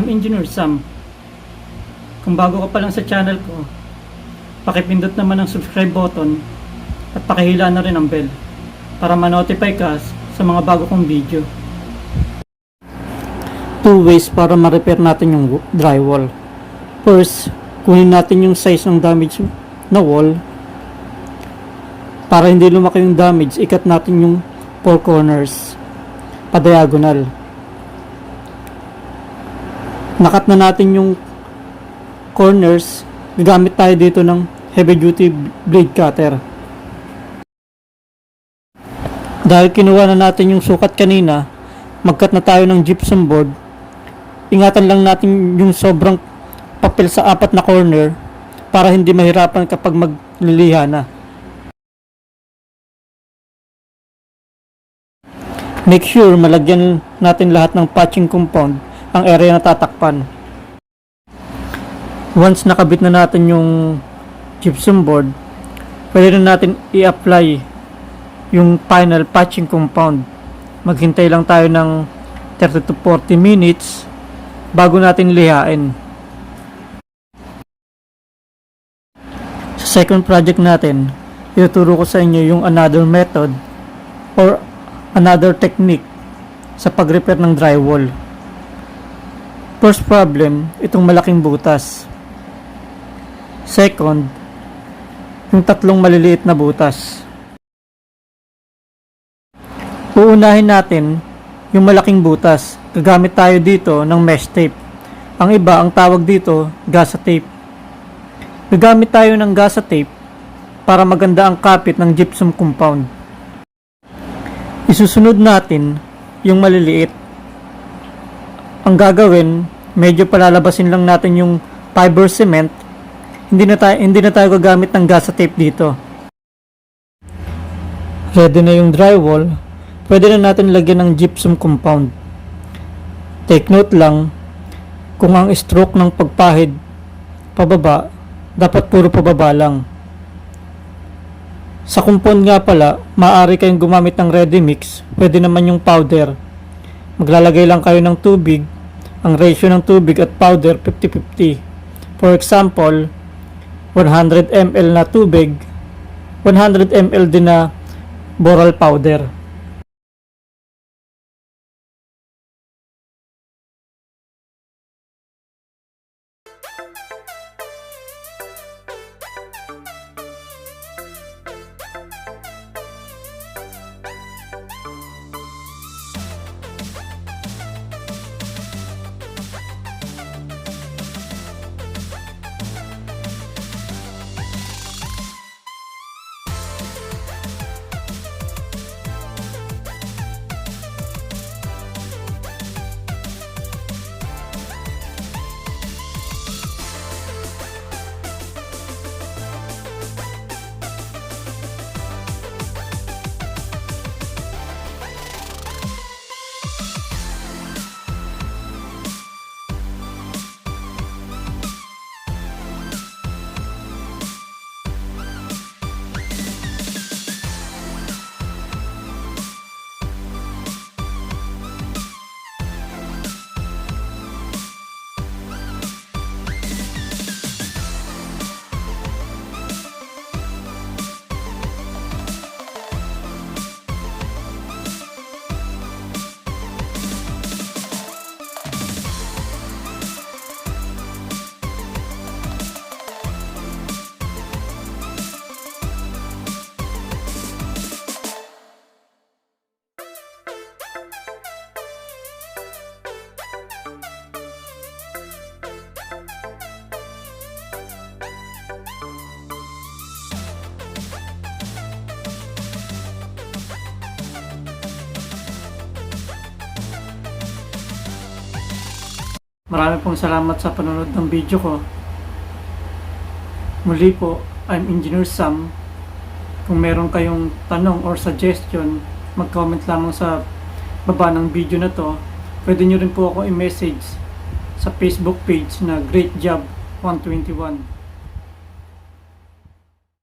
I'm Engineer Sam. Kung bago ka pa lang sa channel ko, pakipindot naman ang subscribe button at pakihila na rin ang bell para ma-notify ka sa mga bago kong video. 2 ways para ma-repair natin yung drywall. First, kunin natin yung size ng damage na wall. Para hindi lumaki yung damage, ikat natin yung 4 corners pa-diagonal. Nakat na natin yung corners, gagamit tayo dito ng heavy duty blade cutter. Dahil kinuha na natin yung sukat kanina, magkat na tayo ng gypsum board. Ingatan lang natin yung sobrang papel sa 4 na corner para hindi mahirapan kapag magliliha na. Make sure malagyan natin lahat ng patching compound ang area na tatakpan. Once nakabit na natin yung gypsum board, pwede na natin i-apply yung final patching compound. Maghintay lang tayo ng 30 to 40 minutes bago natin lihain. Sa second project natin, ituturo ko sa inyo yung another method or another technique sa pag-repair ng drywall. First problem, itong malaking butas. Second, yung 3 maliliit na butas. Uunahin natin yung malaking butas. Gagamit tayo dito ng mesh tape. Ang iba, ang tawag dito, gasa tape. Gagamit tayo ng gasa tape para maganda ang kapit ng gypsum compound. Isusunod natin yung maliliit. Ang gagawin, medyo palalabasin lang natin yung fiber cement. Hindi na tayo gagamit ng gasa tape dito. Ready na yung drywall. Pwede na natin lagyan ng gypsum compound. Take note lang, kung ang stroke ng pagpahid pababa, dapat puro pababa lang. Sa compound nga pala, maaari kayong gumamit ng ready mix. Pwede naman yung powder. Maglalagay lang kayo ng tubig. Ang ratio ng tubig at powder 50-50. For example, 100 ml na tubig, 100 ml din na boral powder. Marami pong salamat sa panonood ng video ko. Muli po, I'm Engineer Sam. Kung meron kayong tanong or suggestion, mag-comment lamang sa baba ng video na to. Pwede nyo rin po ako i-message sa Facebook page na Great Job 121.